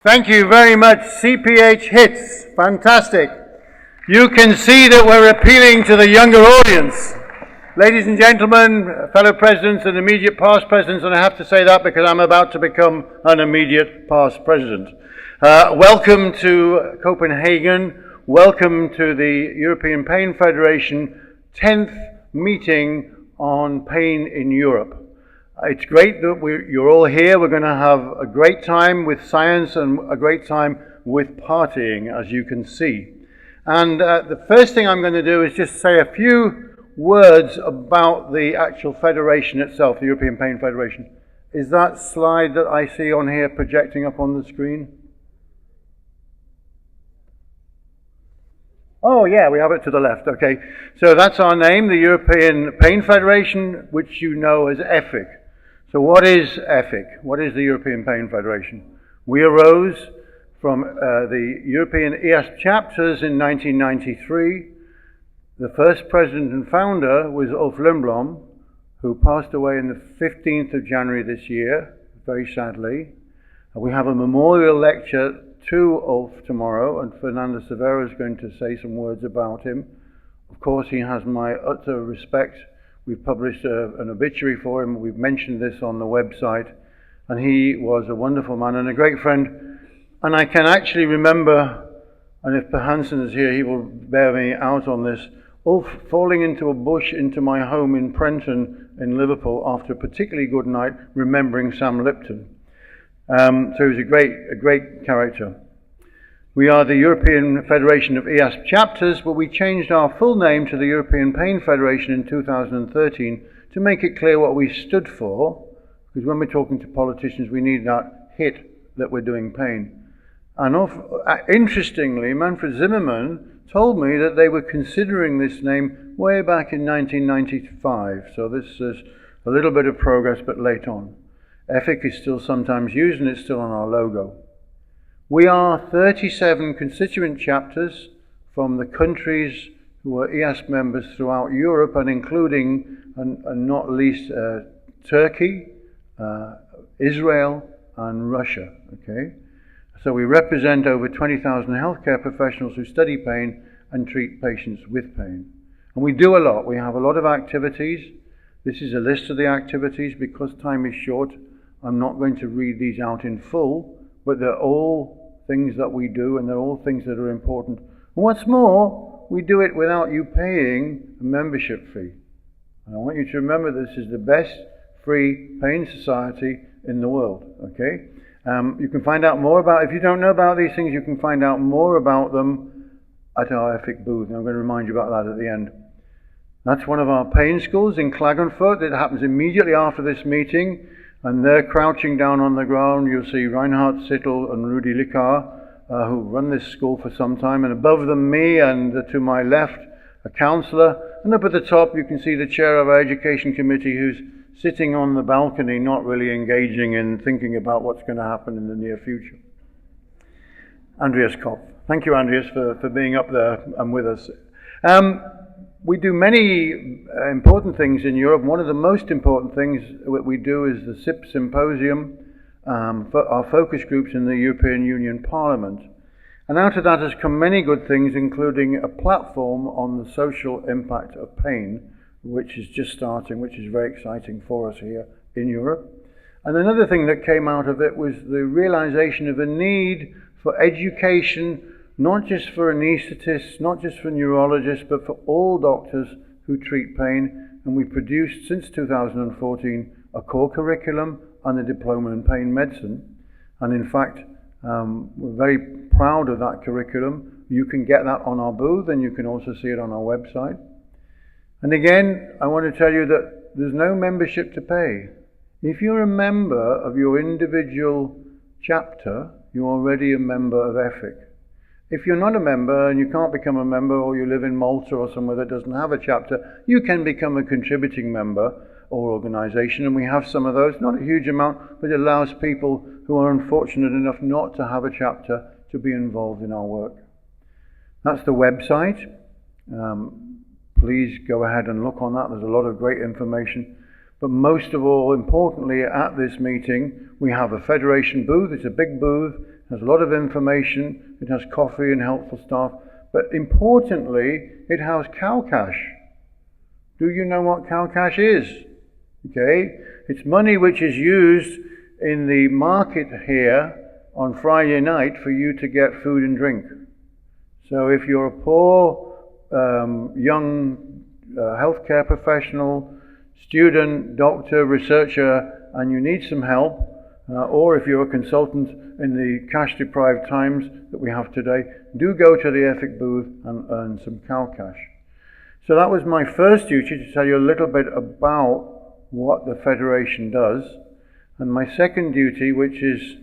Thank you very much, CPH Hits. Fantastic. You can see that we're appealing to the younger audience. Ladies and gentlemen, fellow presidents and immediate past presidents, and I have to say that because I'm about to become an immediate past president. Welcome to Copenhagen. Welcome to the European Pain Federation 10th meeting on pain in Europe. It's great that you're all here. We're going to have a great time with science and a great time with partying, as you can see. And the first thing I'm going to do is just say a few words about the actual federation itself, the European Pain Federation. Is that slide that I see on here projecting up on the screen? Oh yeah, we have it to the left, okay. So that's our name, the European Pain Federation, which you know as EFIC. So what is EFIC? What is the European Pain Federation? We arose from the European EASP chapters in 1993. The first president and founder was Ulf Lundblom, who passed away on the 15th of January this year, very sadly. We have a memorial lecture to Ulf tomorrow, and Fernando Severo is going to say some words about him. Of course, he has my utter respect. We've published an obituary for him. We've mentioned this on the website, and he was a wonderful man and a great friend. And I can actually remember, and if Per Hansen is here, he will bear me out on this, Ulf falling into a bush into my home in Prenton in Liverpool after a particularly good night, remembering Sam Lipton. So he was a great character. We are the European Federation of EASP chapters, but we changed our full name to the European Pain Federation in 2013 to make it clear what we stood for, because when we're talking to politicians, we need that hit that we're doing pain. And interestingly, Manfred Zimmermann told me that they were considering this name way back in 1995, so this is a little bit of progress, but late on. EFIC is still sometimes used, and it's still on our logo. We are 37 constituent chapters from the countries who are EASP members throughout Europe, and including, and not least, Turkey, Israel, and Russia. Okay, so we represent over 20,000 healthcare professionals who study pain and treat patients with pain. And we do a lot. We have a lot of activities. This is a list of the activities. Because time is short, I'm not going to read these out in full, but they're all things that we do, and they're all things that are important. And what's more, we do it without you paying a membership fee. And I want you to remember this is the best free pain society in the world, okay? You can find out more about, if you don't know about these things, you can find out more about them at our EFIC booth, and I'm going to remind you about that at the end. That's one of our pain schools in Klagenfurt. It happens immediately after this meeting. And there, crouching down on the ground, you'll see Reinhard Sittel and Rudi Lickar, who run this school for some time. And above them, me, and to my left, a counsellor. And up at the top, you can see the chair of our education committee, who's sitting on the balcony, not really engaging in thinking about what's going to happen in the near future. Andreas Kopp. Thank you, Andreas, for being up there and with us. We do many important things in Europe. One of the most important things that we do is the SIP Symposium, for our focus groups in the European Union Parliament. And out of that has come many good things, including a platform on the social impact of pain, which is just starting, which is very exciting for us here in Europe. And another thing that came out of it was the realization of a need for education, not just for anaesthetists, not just for neurologists, but for all doctors who treat pain. And we produced, since 2014, a core curriculum and a diploma in pain medicine. And in fact, we're very proud of that curriculum. You can get that on our booth, and you can also see it on our website. And again, I want to tell you that there's no membership to pay. If you're a member of your individual chapter, you're already a member of EFIC. If you're not a member and you can't become a member, or you live in Malta or somewhere that doesn't have a chapter, you can become a contributing member or organisation, and we have some of those. Not a huge amount, but it allows people who are unfortunate enough not to have a chapter to be involved in our work. That's the website. Please go ahead and look on that. There's a lot of great information. But most of all, importantly, at this meeting, we have a federation booth. It's a big booth, It has a lot of information, it has coffee and helpful stuff, but importantly, it has cow cash. Do you know what cow cash is? Okay, it's money which is used in the market here on Friday night for you to get food and drink. So if you're a poor, young healthcare professional, student, doctor, researcher, and you need some help, or if you're a consultant in the cash-deprived times that we have today, do go to the EFIC booth and earn some cow cash. So that was my first duty, to tell you a little bit about what the Federation does. And my second duty, which is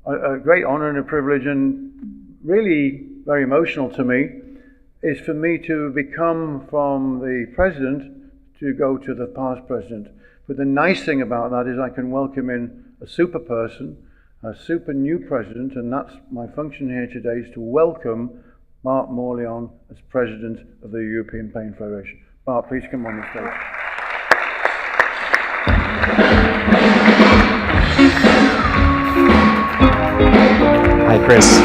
a great honor and a privilege and really very emotional to me, is for me to become from the president to go to the past president. But the nice thing about that is I can welcome in a super person, a super new president, and that's my function here today, is to welcome Bart Morley on as president of the European Pain Federation. Bart, please come on the stage. Hi, Chris.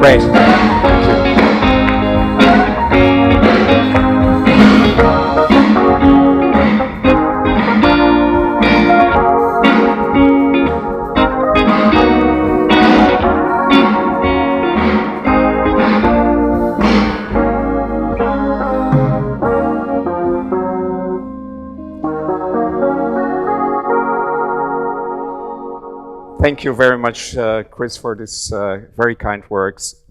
Great. Thank you. Thank you very much, Chris, for this very kind words.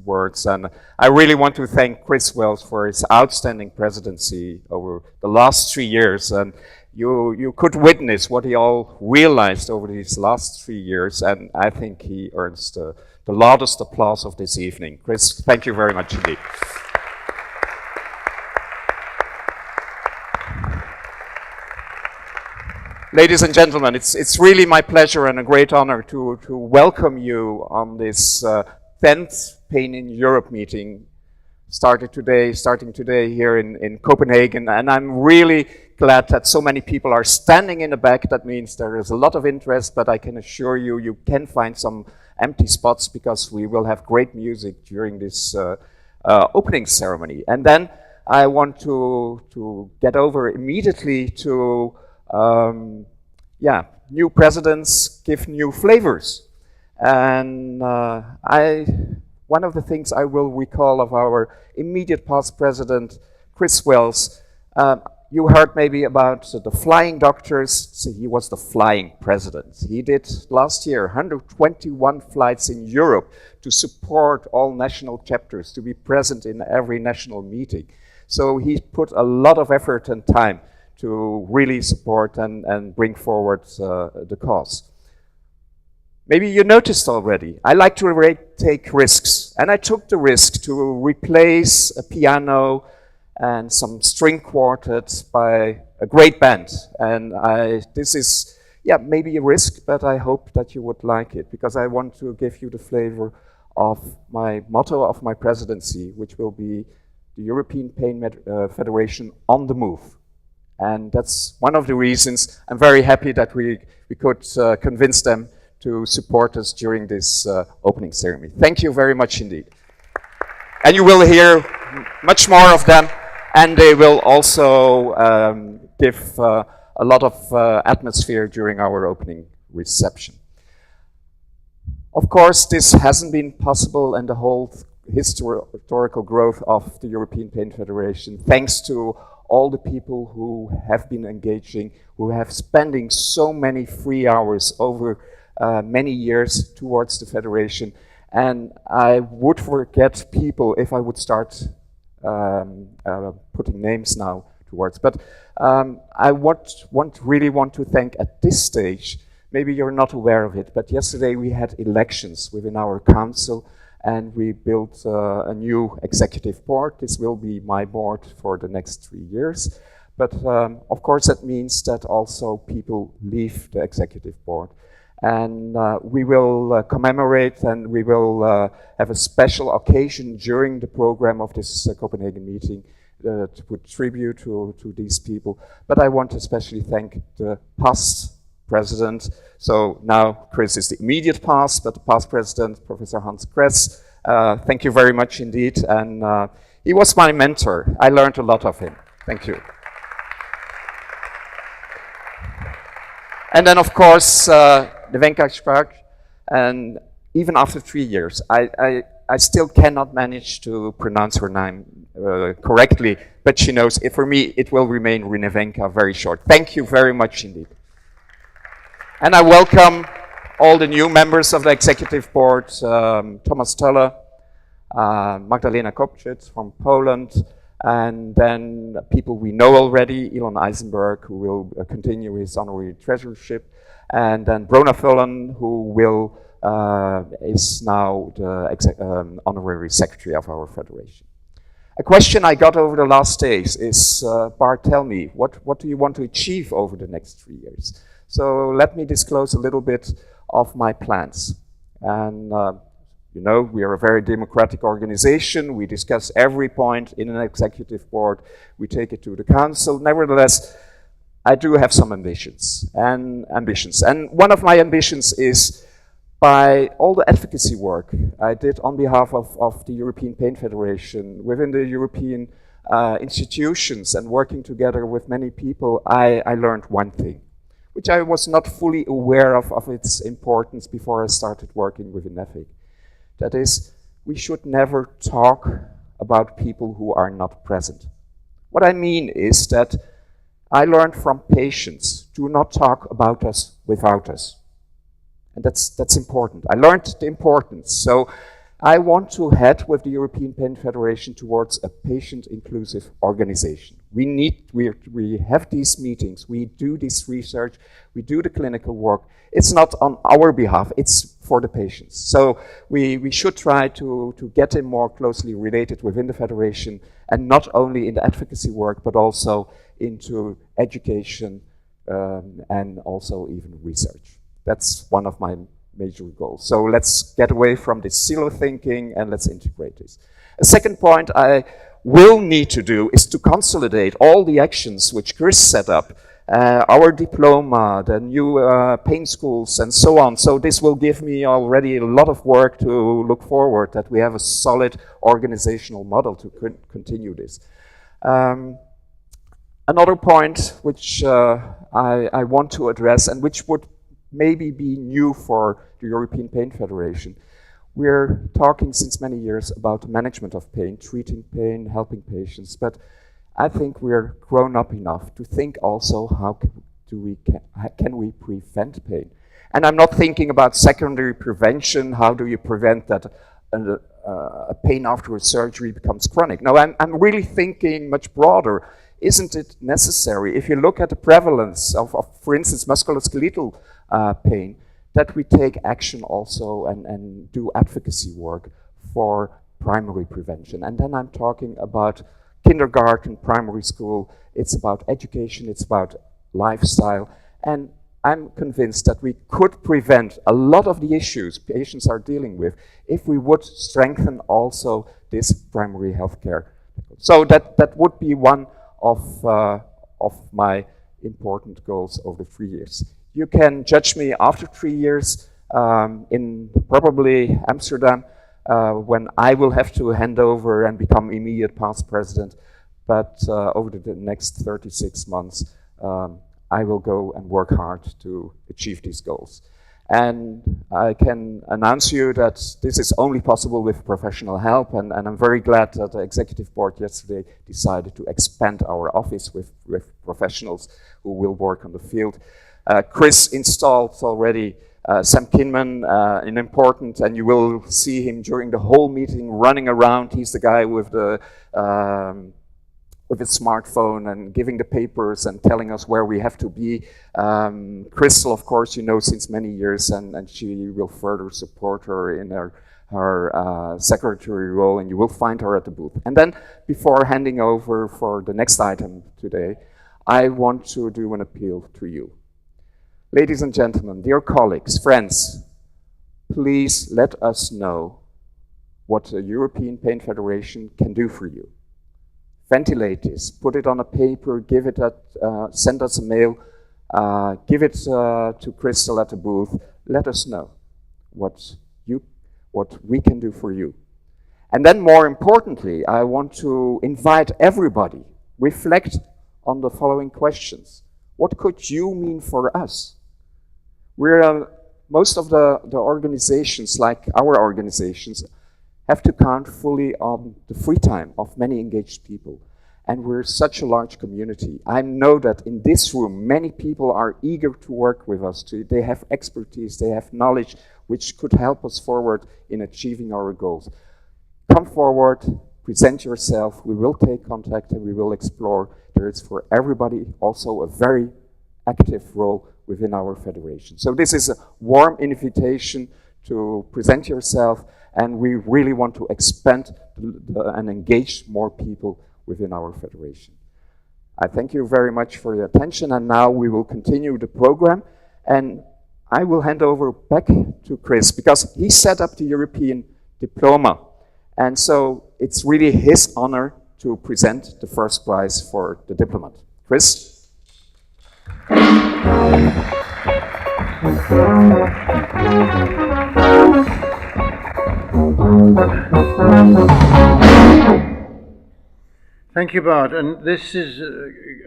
And I really want to thank Chris Wells for his outstanding presidency over the last 3 years. And you could witness what he all realized over these last 3 years. And I think he earns the loudest applause of this evening. Chris, thank you very much indeed. Ladies and gentlemen, it's really my pleasure and a great honor to welcome you on this 10th Pain in Europe meeting starting today here in Copenhagen. And I'm really glad that so many people are standing in the back. That means there is a lot of interest, but I can assure you, you can find some empty spots because we will have great music during this opening ceremony. And then I want to get over immediately to new presidents give new flavors. And one of the things I will recall of our immediate past president, Chris Wells, you heard maybe about the flying doctors. So he was the flying president. He did last year 121 flights in Europe to support all national chapters, to be present in every national meeting. So he put a lot of effort and time to really support and bring forward the cause. Maybe you noticed already, I like to take risks. And I took the risk to replace a piano and some string quartets by a great band. And this is, maybe a risk, but I hope that you would like it, because I want to give you the flavor of my motto of my presidency, which will be the European Pain Federation on the move. And that's one of the reasons I'm very happy that we could convince them to support us during this opening ceremony. Thank you very much indeed. And you will hear much more of them, and they will also give a lot of atmosphere during our opening reception. Of course, this hasn't been possible, and the whole historical growth of the European Pain Federation, thanks to all the people who have been engaging, who have spending so many free hours over many years towards the Federation. And I would forget people if I would start putting names now towards. But I really want to thank at this stage, maybe you're not aware of it, but yesterday we had elections within our council, and we built a new executive board. This will be my board for the next 3 years. But of course that means that also people leave the executive board. And we will commemorate, and we will have a special occasion during the program of this Copenhagen meeting, to put tribute to these people. But I want to especially thank the past president. So now Chris is the immediate past, but the past president, Professor Hans Kress. Thank you very much indeed. And he was my mentor. I learned a lot of him. Thank you. And then, of course, Nevenka Spark. And even after 3 years, I still cannot manage to pronounce her name correctly, but she knows, for me, it will remain Nevenka very short. Thank you very much indeed. And I welcome all the new members of the executive board, Thomas Töller, Magdalena Kopczyk from Poland, and then people we know already, Elon Eisenberg, who will continue his honorary treasurership, and then Brona Fullen, who will is now the honorary secretary of our federation. A question I got over the last days is, Bart, tell me, what do you want to achieve over the next 3 years? So let me disclose a little bit of my plans. And you know, we are a very democratic organization. We discuss every point in an executive board. We take it to the council. Nevertheless, I do have some ambitions. And one of my ambitions is, by all the advocacy work I did on behalf of the European Pain Federation, within the European institutions, and working together with many people, I learned one thing, which I was not fully aware of its importance before I started working within NEFIC. That is, we should never talk about people who are not present. What I mean is that I learned from patients, do not talk about us without us. And that's important. I learned the importance. So I want to head with the European Pain Federation towards a patient-inclusive organization. We have these meetings, we do this research, we do the clinical work. It's not on our behalf, it's for the patients. So we should try to get them more closely related within the federation, and not only in the advocacy work, but also into education and also even research. That's one of my major goals. So let's get away from this silo thinking and let's integrate this. A second point I will need to do is to consolidate all the actions which Chris set up, our diploma, the new pain schools, and so on. So this will give me already a lot of work to look forward, that we have a solid organizational model to continue this. Another point which I want to address, and which would maybe be new for the European Pain Federation. We're talking since many years about the management of pain, treating pain, helping patients, but I think we're grown up enough to think also how can we prevent pain. And I'm not thinking about secondary prevention, how do you prevent that a pain after a surgery becomes chronic. No, I'm really thinking much broader. Isn't it necessary, if you look at the prevalence of for instance, musculoskeletal pain, that we take action also and do advocacy work for primary prevention. And then I'm talking about kindergarten, primary school, it's about education, it's about lifestyle, and I'm convinced that we could prevent a lot of the issues patients are dealing with if we would strengthen also this primary health care. So that would be one of my important goals over 3 years. You can judge me after 3 years in probably Amsterdam when I will have to hand over and become immediate past president. But over the next 36 months, I will go and work hard to achieve these goals. And I can announce you that this is only possible with professional help, and I'm very glad that the executive board yesterday decided to expand our office with professionals who will work on the field. Chris installed already Sam Kinman, an important, and you will see him during the whole meeting running around. He's the guy with the his smartphone and giving the papers and telling us where we have to be. Crystal, of course, you know since many years, and she will further support her in her secretary role, and you will find her at the booth. And then, before handing over for the next item today, I want to do an appeal to you. Ladies and gentlemen, dear colleagues, friends, please let us know what the European Pain Federation can do for you. ventilate this, put it on a paper, give it send us a mail, give it to Crystal at the booth. Let us know what we can do for you. And then more importantly, I want to invite everybody, reflect on the following questions. What could you mean for us? Most of the organizations, like our organizations, have to count fully on the free time of many engaged people. And we're such a large community. I know that in this room, many people are eager to work with us. They have expertise, they have knowledge, which could help us forward in achieving our goals. Come forward, present yourself, we will take contact and we will explore. There is for everybody also a very active role within our federation. So this is a warm invitation to present yourself, and we really want to expand and engage more people within our federation. I thank you very much for your attention, and now we will continue the program, and I will hand over back to Chris, because he set up the European diploma, and so it's really his honor to present the first prize for the diplomat. Chris? Thank you, Bart. And this is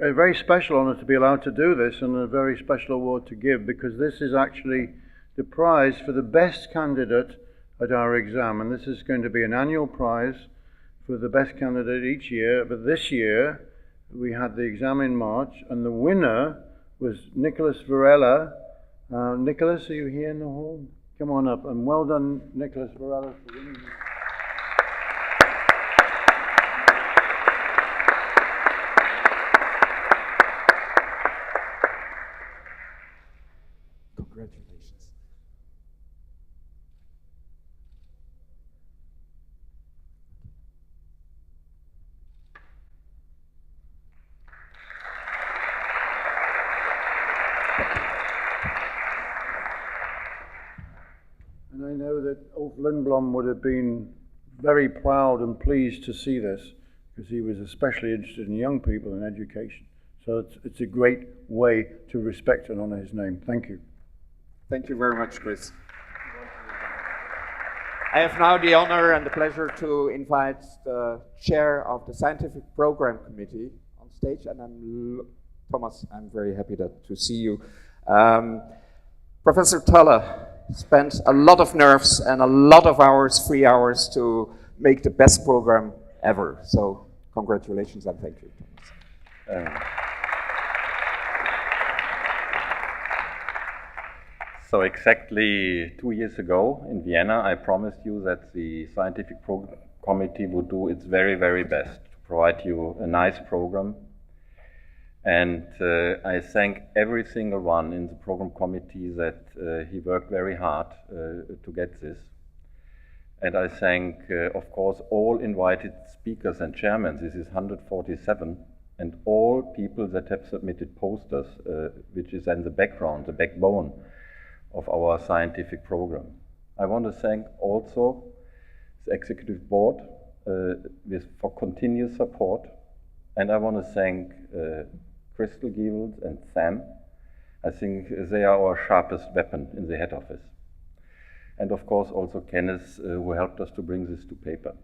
a very special honor to be allowed to do this, and a very special award to give, because this is actually the prize for the best candidate at our exam. And this is going to be an annual prize for the best candidate each year. But this year, we had the exam in March, and the winner was Nicholas Varela. Nicholas, are you here in the hall? Come on up, and well done, Nicholas Varela, for winning. Congratulations. And I know that Ulf Lundblom would have been very proud and pleased to see this, because he was especially interested in young people and education. So it's a great way to respect and honor his name. Thank you. Thank you very much, Chris. I have now the honor and the pleasure to invite the chair of the Scientific Program Committee on stage, and Thomas, I'm very happy to see you. Professor Thaler spent a lot of nerves and a lot of hours, free hours, to make the best program ever. So congratulations and thank you, Thomas. So exactly 2 years ago in Vienna, I promised you that the Scientific Program Committee would do its very, very best to provide you a nice program. And I thank every single one in the program committee that he worked very hard to get this. And I thank, of course, all invited speakers and chairmen. This is 147, and all people that have submitted posters, which is then the background, the backbone of our scientific program. I want to thank also the executive board for continuous support, and I want to thank Crystal Gievels and Sam. I think they are our sharpest weapon in the head office. And of course also Kenneth, who helped us to bring this to paper.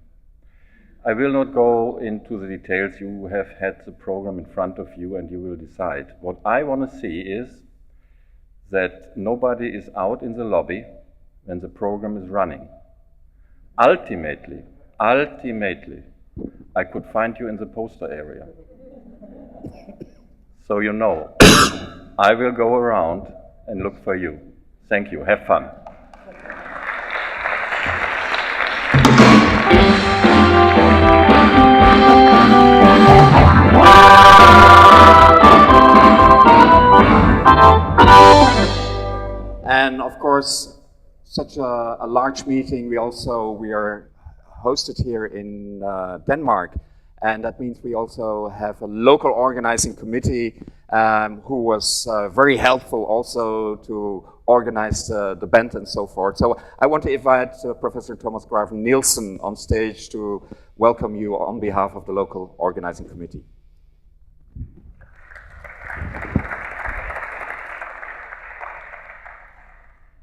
I will not go into the details. You have had the program in front of you and you will decide. What I want to see is that nobody is out in the lobby when the program is running. Ultimately, I could find you in the poster area. So you know, I will go around and look for you. Thank you. Have fun. And of course, such a large meeting, we are hosted here in Denmark, and that means we also have a local organizing committee, who was very helpful also to organize the band and so forth. So I want to invite Professor Thomas Graven Nielsen on stage to welcome you on behalf of the local organizing committee.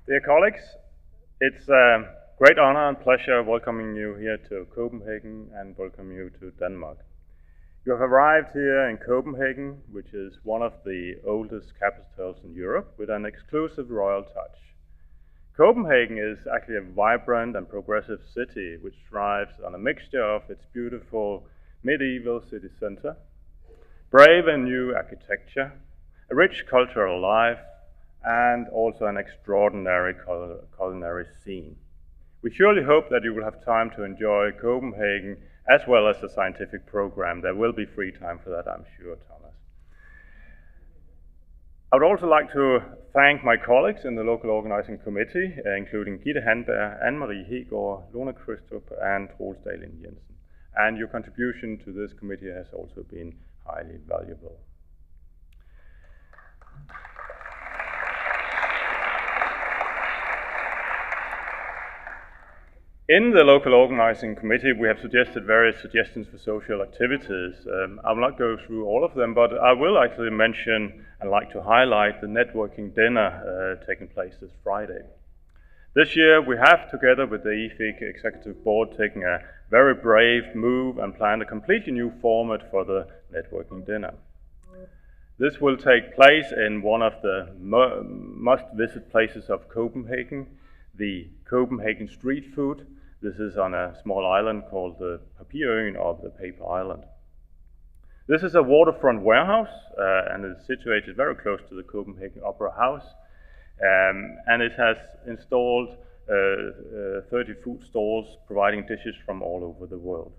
Dear colleagues, it's a great honor and pleasure welcoming you here to Copenhagen and welcome you to Denmark. You have arrived here in Copenhagen, which is one of the oldest capitals in Europe, with an exclusive royal touch. Copenhagen is actually a vibrant and progressive city which thrives on a mixture of its beautiful medieval city center, brave and new architecture, a rich cultural life, and also an extraordinary culinary scene. We surely hope that you will have time to enjoy Copenhagen as well as the scientific program. There will be free time for that, I'm sure, Thomas. I would also like to thank my colleagues in the local organizing committee, including Gitte Handberg, Anne-Marie Hegård, Lone Kristrup, and Troels Dahlin Jensen. And your contribution to this committee has also been highly valuable. In the local organizing committee, we have suggested various suggestions for social activities. I will not go through all of them, but I will actually mention and like to highlight the networking dinner taking place this Friday. This year, we have, together with the EFIC Executive Board, taken a very brave move and planned a completely new format for the networking dinner. This will take place in one of the must-visit places of Copenhagen, the Copenhagen street food. This is on a small island called the Papirøen, or the Paper Island. This is a waterfront warehouse and is situated very close to the Copenhagen Opera House. And it has installed 30 food stalls providing dishes from all over the world.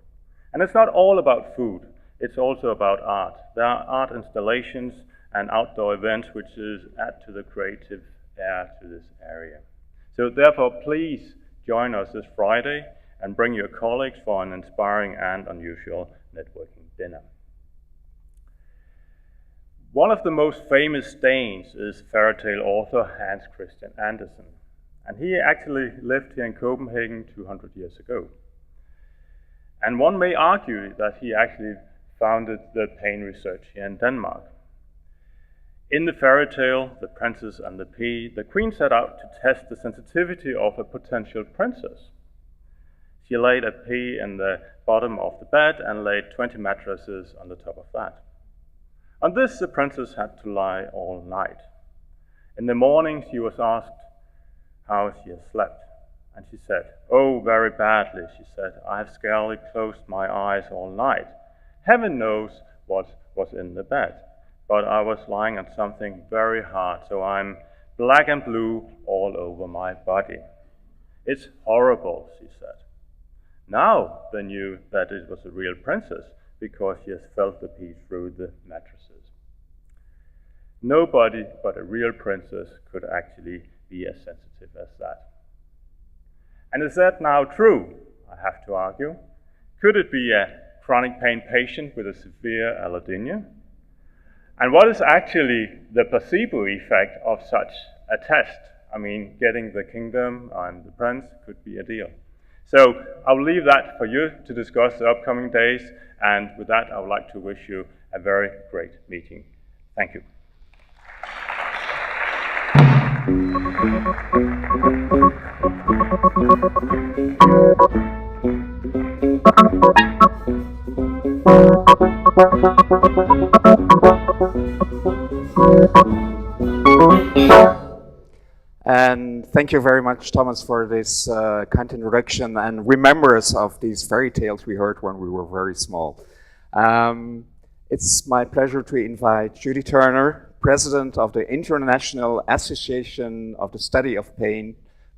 And it's not all about food, it's also about art. There are art installations and outdoor events which add to the creative air to this area. So therefore, please join us this Friday and bring your colleagues for an inspiring and unusual networking dinner. One of the most famous Danes is fairy tale author Hans Christian Andersen, and he actually lived here in Copenhagen 200 years ago. And one may argue that he actually founded the pain research here in Denmark. In the fairy tale, The Princess and the Pea, the queen set out to test the sensitivity of a potential princess. She laid a pea in the bottom of the bed and laid 20 mattresses on the top of that. On this, the princess had to lie all night. In the morning, she was asked how she had slept, and she said, "Oh, very badly," she said. "I have scarcely closed my eyes all night. Heaven knows what was in the bed. But I was lying on something very hard, so I'm black and blue all over my body. It's horrible," she said. Now they knew that it was a real princess because she has felt the pea through the mattresses. Nobody but a real princess could actually be as sensitive as that. And is that now true? I have to argue. Could it be a chronic pain patient with a severe allodynia? And what is actually the placebo effect of such a test? I mean, getting the kingdom and the prince could be a deal. So I'll leave that for you to discuss the upcoming days. And with that, I would like to wish you a very great meeting. Thank you. And thank you very much, Thomas, for this kind introduction and remembrance of these fairy tales we heard when we were very small. It's my pleasure to invite Judy Turner, President of the International Association of the Study of Pain,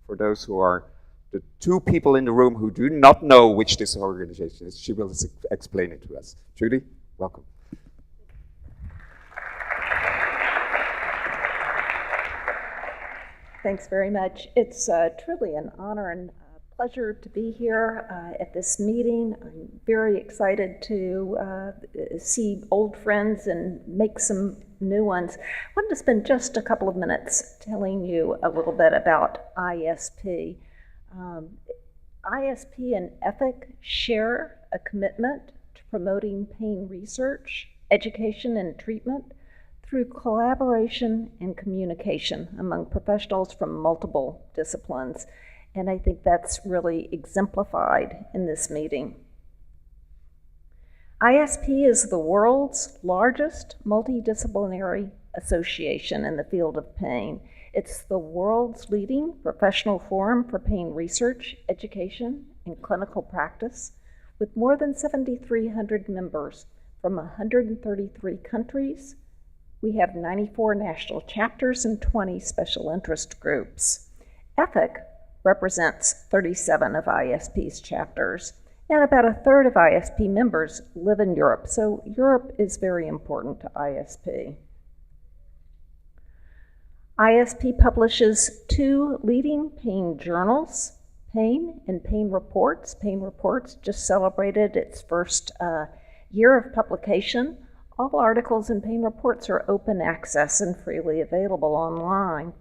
for those who are the two people in the room who do not know which this organization is. She will explain it to us. Judy, welcome. Thanks very much. It's truly an honor and a pleasure to be here at this meeting. I'm very excited to see old friends and make some new ones. I wanted to spend just a couple of minutes telling you a little bit about ISP. ISP and EFIC share a commitment to promoting pain research, education, and treatment through collaboration and communication among professionals from multiple disciplines. And I think that's really exemplified in this meeting. ISP is the world's largest multidisciplinary association in the field of pain. It's the world's leading professional forum for pain research, education, and clinical practice, with more than 7,300 members from 133 countries. We have 94 national chapters and 20 special interest groups. EFIC represents 37 of ISP's chapters, and about a third of ISP members live in Europe, so Europe is very important to ISP. ISP publishes 2 leading pain journals, Pain and Pain Reports. Pain Reports just celebrated its first year of publication. All articles in Pain Reports are open access and freely available online.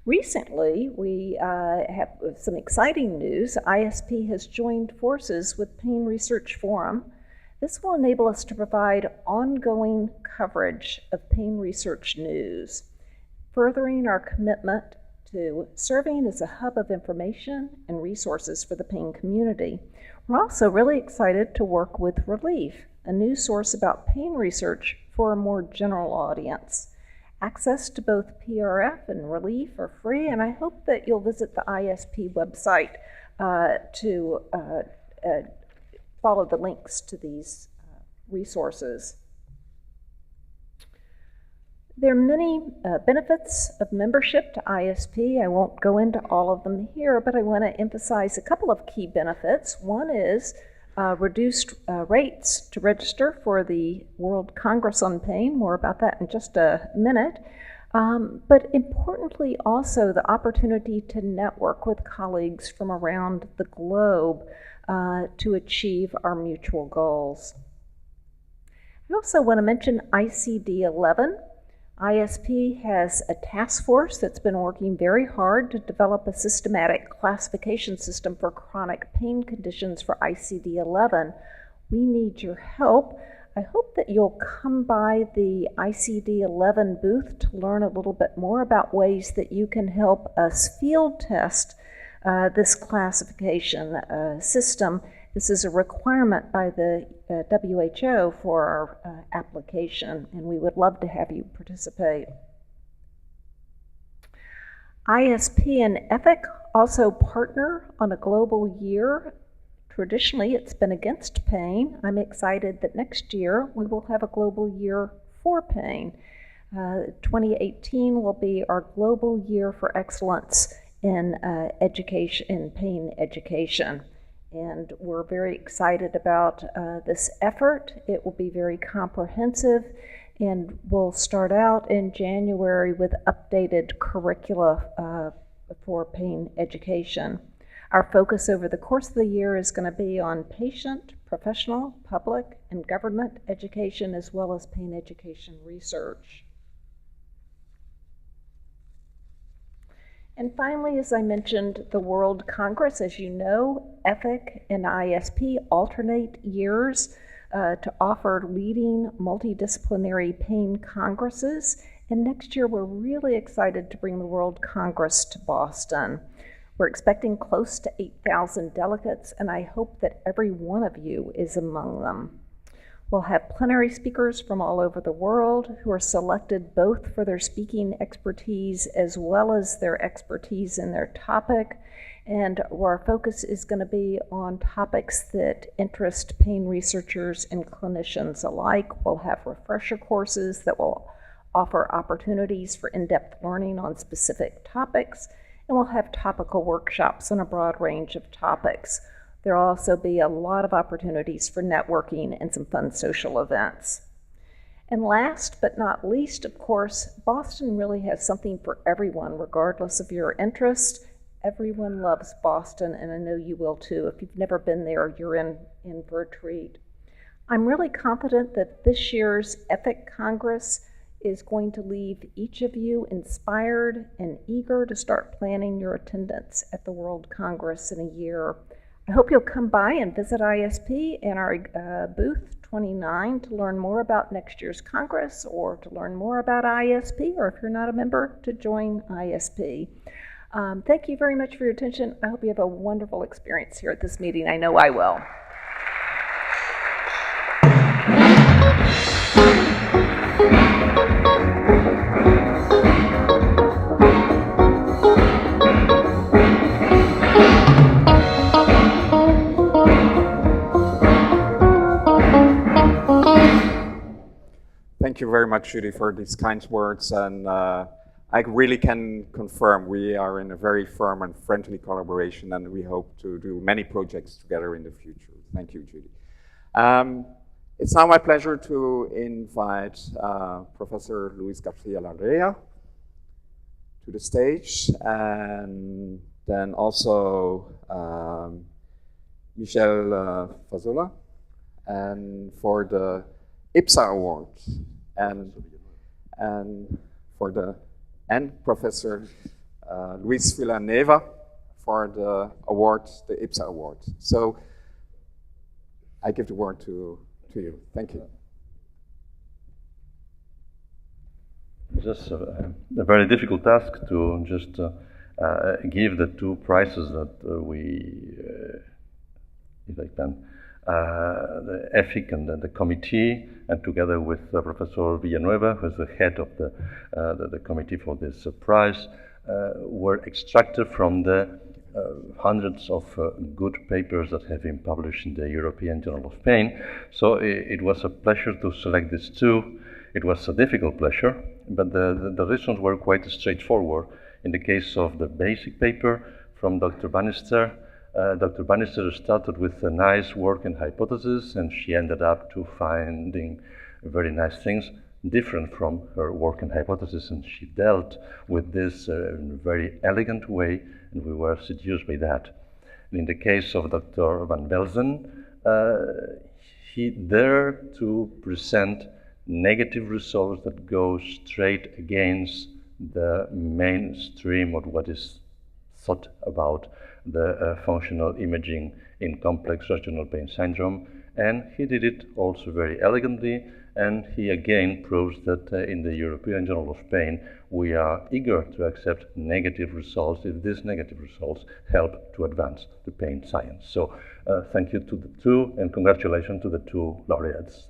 Recently, we have some exciting news. ISP has joined forces with Pain Research Forum. This will enable us to provide ongoing coverage of pain research news, furthering our commitment to serving as a hub of information and resources for the pain community. We're also really excited to work with Relief, a news source about pain research for a more general audience. Access to both PRF and Relief are free, and I hope that you'll visit the ISP website to follow the links to these resources. There are many benefits of membership to ISP. I won't go into all of them here, but I want to emphasize a couple of key benefits. One is reduced rates to register for the World Congress on Pain. More about that in just a minute. But importantly also the opportunity to network with colleagues from around the globe to achieve our mutual goals. I also want to mention ICD-11. ISP has a task force that's been working very hard to develop a systematic classification system for chronic pain conditions for ICD-11. We need your help. I hope that you'll come by the ICD-11 booth to learn a little bit more about ways that you can help us field test this classification system. This is a requirement by the WHO for our application, and we would love to have you participate. ISP and EFIC also partner on a global year. Traditionally, it's been against pain. I'm excited that next year we will have a global year for pain. 2018 will be our global year for excellence in education, in pain education. And we're very excited about this effort. It will be very comprehensive, and we'll start out in January with updated curricula for pain education. Our focus over the course of the year is going to be on patient, professional, public, and government education, as well as pain education research. And finally, as I mentioned, the World Congress, as you know, EFIC and ISP alternate years to offer leading multidisciplinary pain congresses. And next year, we're really excited to bring the World Congress to Boston. We're expecting close to 8,000 delegates, and I hope that every one of you is among them. We'll have plenary speakers from all over the world who are selected both for their speaking expertise as well as their expertise in their topic. And our focus is going to be on topics that interest pain researchers and clinicians alike. We'll have refresher courses that will offer opportunities for in-depth learning on specific topics. And we'll have topical workshops on a broad range of topics. There will also be a lot of opportunities for networking and some fun social events. And last but not least, of course, Boston really has something for everyone, regardless of your interest. Everyone loves Boston, and I know you will too. If you've never been there, you're in for a treat. I'm really confident that this year's EFIC Congress is going to leave each of you inspired and eager to start planning your attendance at the World Congress in a year. I hope you'll come by and visit ISP in our booth 29 to learn more about next year's Congress, or to learn more about ISP, or if you're not a member, to join ISP. Thank you very much for your attention. I hope you have a wonderful experience here at this meeting. I know I will. Thank you very much, Judy, for these kind words, and I really can confirm we are in a very firm and friendly collaboration, and we hope to do many projects together in the future. Thank you, Judy. It's now my pleasure to invite Professor Luis Garcia Larrea to the stage, and then also Michel Fazola, and for the IPSA Award, and Professor Luis Villanueva for the award, the IPSA Award. So I give the word to you. Thank you. Just a very difficult task to just give the two prizes that we, if I can, the EFIC and the committee, and together with Professor Villanueva, who is the head of the committee for this prize, were extracted from the hundreds of good papers that have been published in the European Journal of Pain. So it was a pleasure to select these two. It was a difficult pleasure, but the reasons were quite straightforward. In the case of the basic paper from Dr. Bannister, Dr. Bannister started with a nice working hypothesis, and she ended up to finding very nice things different from her working hypothesis, and she dealt with this in a very elegant way, and we were seduced by that. And in the case of Dr. Van Velzen, he dared to present negative results that go straight against the mainstream of what is thought about the functional imaging in complex regional pain syndrome, and he did it also very elegantly, and he again proves that in the European Journal of Pain we are eager to accept negative results if these negative results help to advance the pain science. So thank you to the two, and congratulations to the two laureates.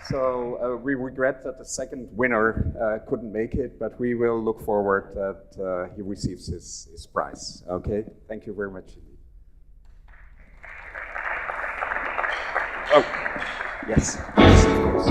So we regret that the second winner couldn't make it, but we will look forward that he receives his prize. Okay, thank you very much. Oh, yes, yes, of course.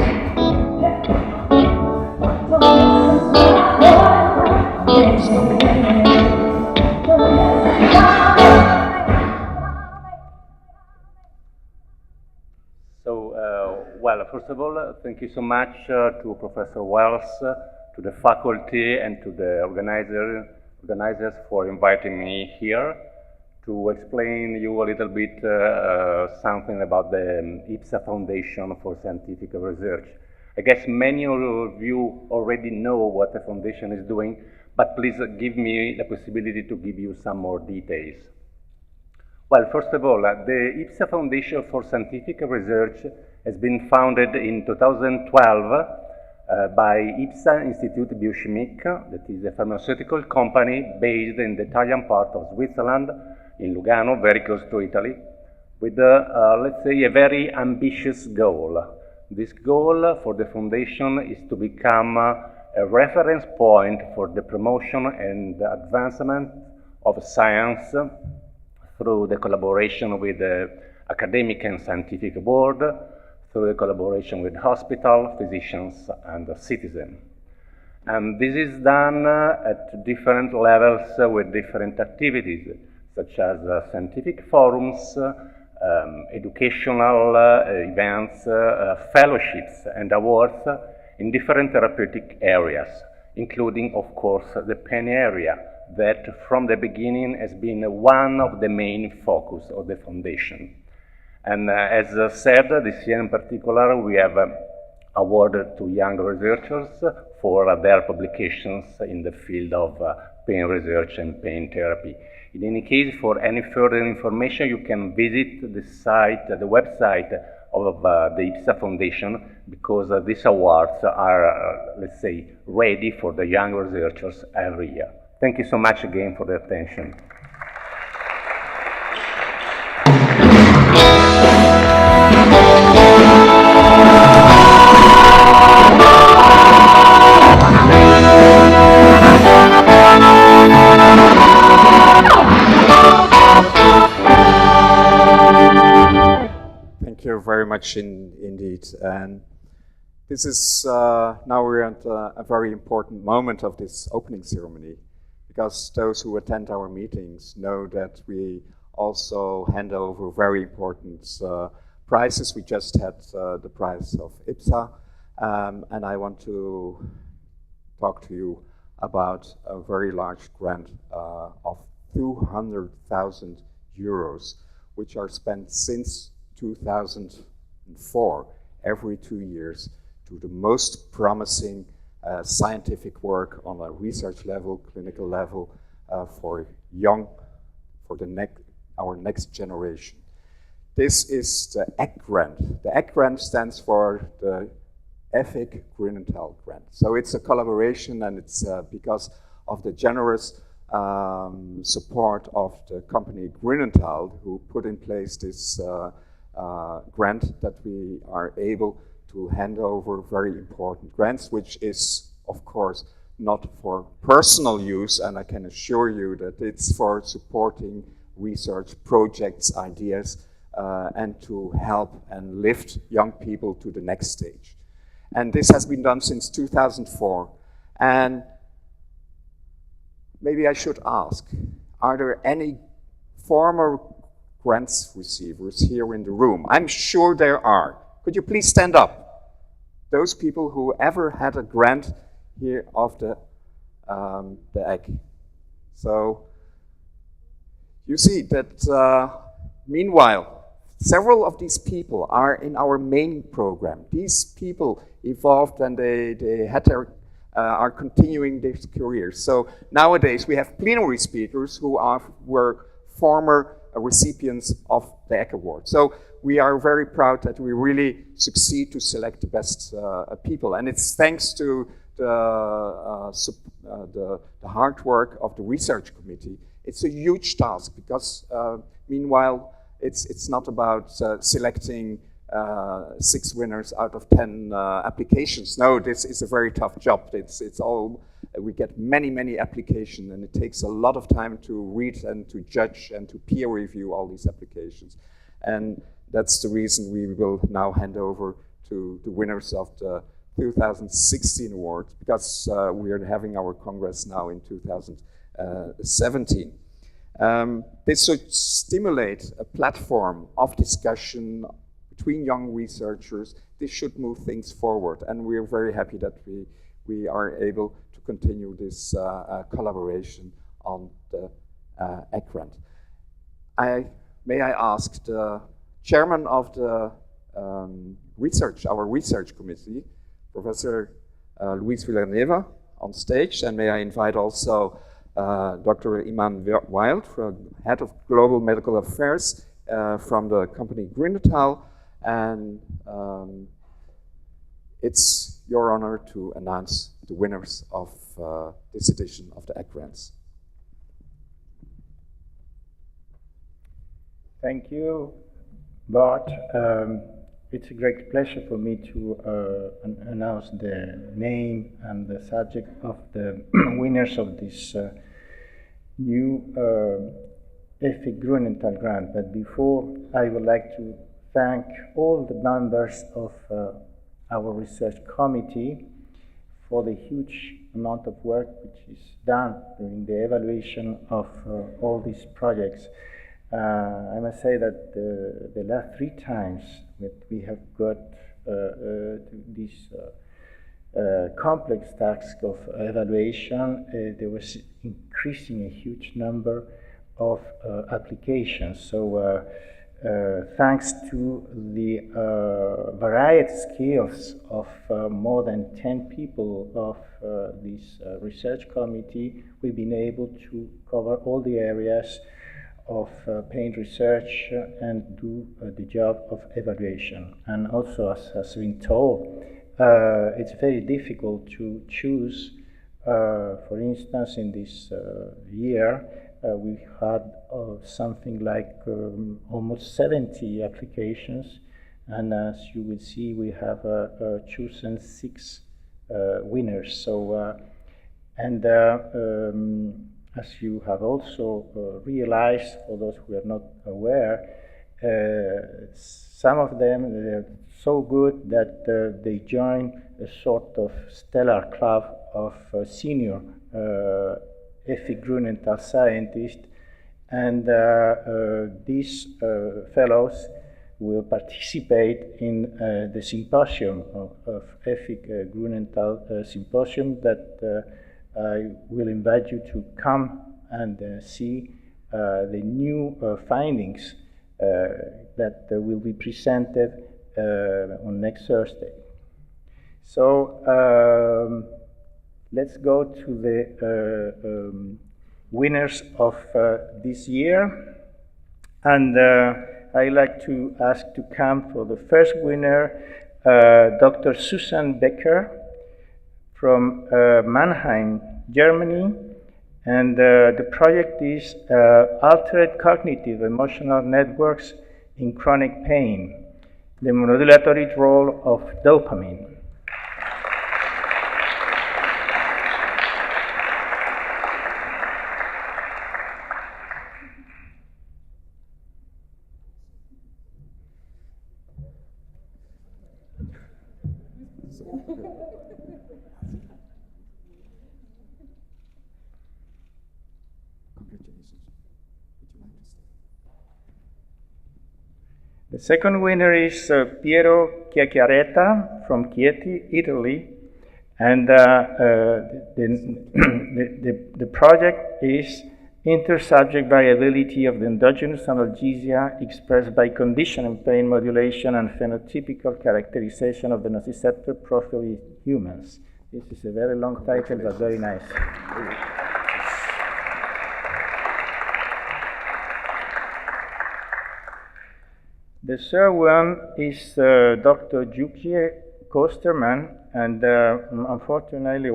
Well, first of all, thank you so much to Professor Wells, to the faculty, and to the organizers for inviting me here to explain you a little bit something about the IPSA Foundation for Scientific Research. I guess many of you already know what the foundation is doing, but please give me the possibility to give you some more details. Well, first of all, the IPSA Foundation for Scientific Research has been founded in 2012 by IPSA Institute Biochimique, that is a pharmaceutical company based in the Italian part of Switzerland, in Lugano, very close to Italy, with, let's say, a very ambitious goal. This goal for the foundation is to become a a reference point for the promotion and the advancement of science through the collaboration with the academic and scientific board, through the collaboration with hospital, physicians, and citizens. And this is done at different levels with different activities, such as scientific forums, educational events, fellowships, and awards in different therapeutic areas, including, of course, the pain area, that from the beginning has been one of the main focus of the foundation. And as said, this year in particular, we have awarded to young researchers for their publications in the field of pain research and pain therapy. In any case, for any further information, you can visit the site, the website of the IPSA Foundation, because these awards are, let's say, ready for the young researchers every year. Thank you so much again for the attention. Thank you very much indeed. And this is, now we're at a very important moment of this opening ceremony, because those who attend our meetings know that we also hand over very important prizes. We just had the prize of IPSA, and I want to talk to you about a very large grant of 200,000 euros, which are spent since 2004, every 2 years, to the most promising scientific work on a research level, clinical level, for our next generation. This is the ECK grant. The ECK grant stands for the EFIC Grünenthal grant. So it's a collaboration, and it's because of the generous support of the company Grünenthal, who put in place this grant, that we are able to hand over very important grants, which is, of course, not for personal use, and I can assure you that it's for supporting research projects, ideas, and to help and lift young people to the next stage. And this has been done since 2004. And maybe I should ask, are there any former grants receivers here in the room? I'm sure there are. Could you please stand up? Those people who ever had a grant here of the ECK. So you see that meanwhile, several of these people are in our main program. These people evolved, and they had their are continuing their careers. So nowadays we have plenary speakers who were former recipients of the ECK Award. So we are very proud that we really succeed to select the best people, and it's thanks to the hard work of the research committee. It's a huge task, because meanwhile it's not about selecting 6 winners out of 10 applications. No, this is a very tough job. It's all, we get many applications, and it takes a lot of time to read and to judge and to peer review all these applications. And that's the reason we will now hand over to the winners of the 2016 award, because we are having our Congress now in 2017. This should stimulate a platform of discussion between young researchers. This should move things forward, and we are very happy that we are able to continue this collaboration on the ECK grant. May I ask the chairman of the our research committee, Professor Luis Villanueva, on stage, and may I invite also Dr. Iman Wild, Head of Global Medical Affairs from the company Grünenthal, and it's your honor to announce the winners of this edition of the ECK grants. Thank you, Bart. it's a great pleasure for me to announce the name and the subject of the winners of this new EFIC Grunenthal grant. But before, I would like to thank all the members of our research committee for the huge amount of work which is done during the evaluation of all these projects. I must say that the last 3 times that we have got this complex task of evaluation, there was increasing a huge number of applications. So thanks to the varied skills of more than 10 people of this research committee, we've been able to cover all the areas of pain research and do the job of evaluation. And also, as has been told, it's very difficult to choose. For instance, in this year, we had something like almost 70 applications, and as you will see, we have chosen 6 winners. So, as you have also realized, for those who are not aware, some of them they're so good that they join a sort of stellar club of senior EFIC Grunenthal scientists, and these fellows will participate in the symposium of EFIC Grunenthal symposium that I will invite you to come and see the new findings that will be presented on next Thursday. So let's go to the winners of this year. And I'd like to ask to come for the first winner, Dr. Susan Becker from Mannheim, Germany. And the project is Altered Cognitive Emotional Networks in Chronic Pain, the modulatory role of dopamine. The second winner is Piero Chiacchiaretta from Chieti, Italy, and the project is intersubject variability of the endogenous analgesia expressed by conditioning pain modulation and phenotypical characterization of the nociceptor profile in humans. This is a very long title, but very nice. The third one is Dr. Jukie Kosterman, and fortunately,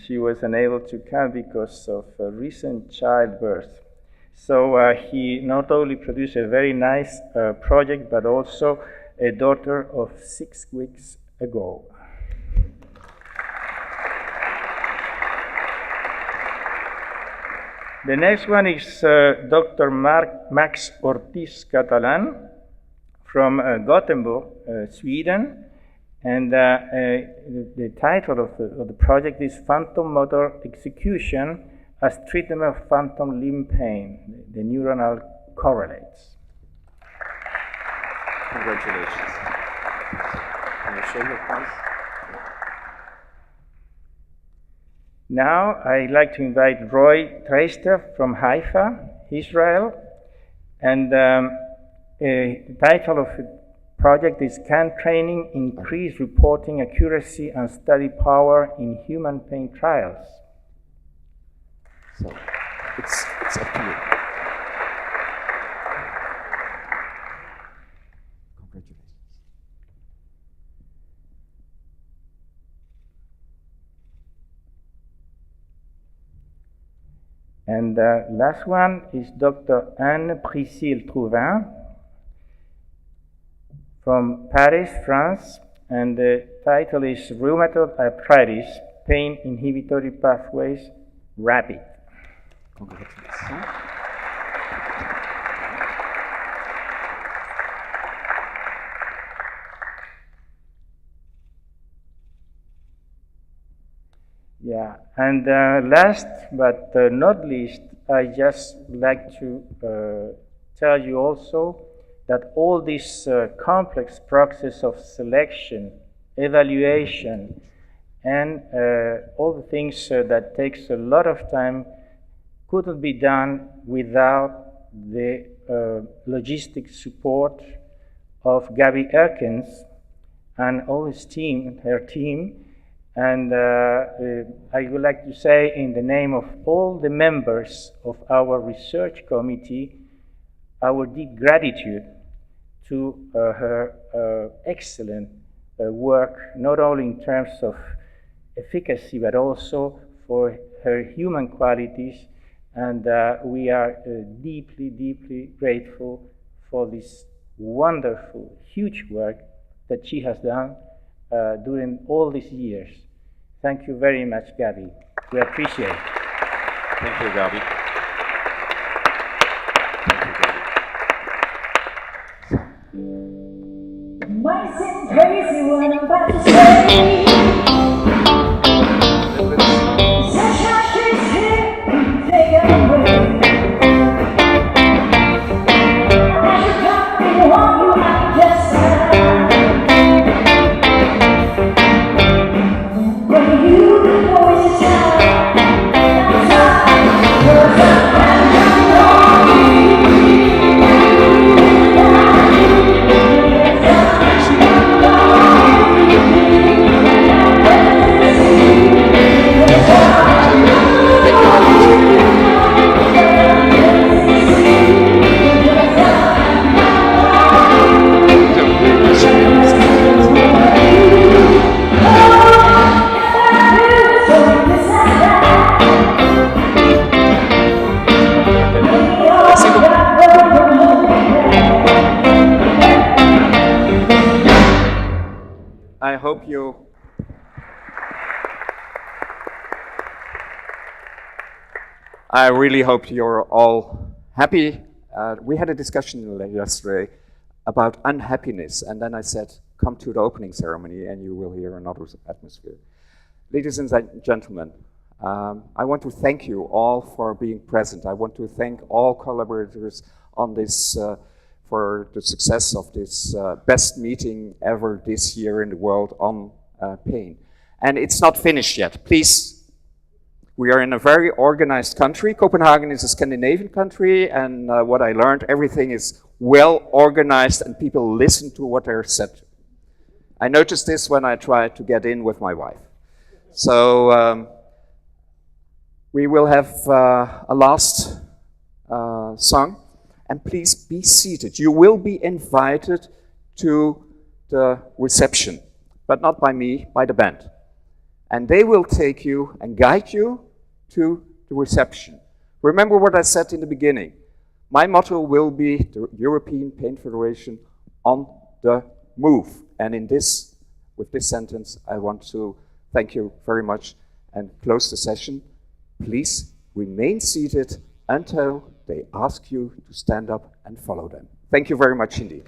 she was unable to come because of recent childbirth. So he not only produced a very nice project, but also a daughter of 6 weeks ago. The next one is Dr. Max Ortiz Catalan from Gothenburg, Sweden, and the title of the project is Phantom Motor Execution as Treatment of Phantom Limb Pain, the neuronal correlates. Congratulations. Can you show your prize? Now, I'd like to invite Roy Treister from Haifa, Israel, and the title of the project is Can Training Increase Reporting Accuracy and Study Power in Human Pain Trials? So, it's up to you. Congratulations. And last one is Dr. Anne-Priscille Trouvin, from Paris, France, and the title is Rheumatoid Arthritis, Pain Inhibitory Pathways, Rapid. Congratulations. Yeah, and last but not least, I just like to tell you also that all this complex process of selection, evaluation, and all the things that takes a lot of time couldn't be done without the logistic support of Gabi Erkens and all his team, her team. And I would like to say, in the name of all the members of our research committee, our deep gratitude to her excellent work, not only in terms of efficacy, but also for her human qualities. And we are deeply, deeply grateful for this wonderful, huge work that she has done during all these years. Thank you very much, Gabi. We appreciate it. Thank you, Gabi. Might seem crazy what I'm about to say. Sunshine is here, take it away. I should not be one you I just said. When you always try, that's why you're I really hope you're all happy. We had a discussion yesterday about unhappiness, and then I said, come to the opening ceremony and you will hear another atmosphere. Ladies and gentlemen, I want to thank you all for being present. I want to thank all collaborators on this, for the success of this best meeting ever this year in the world on pain. And it's not finished yet. Please, we are in a very organized country. Copenhagen is a Scandinavian country, and what I learned, everything is well organized and people listen to what they're said. I noticed this when I tried to get in with my wife. So we will have a last song, and please be seated. You will be invited to the reception, but not by me, by the band. And they will take you and guide you to the reception. Remember what I said in the beginning. My motto will be the European Pain Federation on the move. And in this, with this sentence, I want to thank you very much and close the session. Please remain seated until they ask you to stand up and follow them. Thank you very much indeed.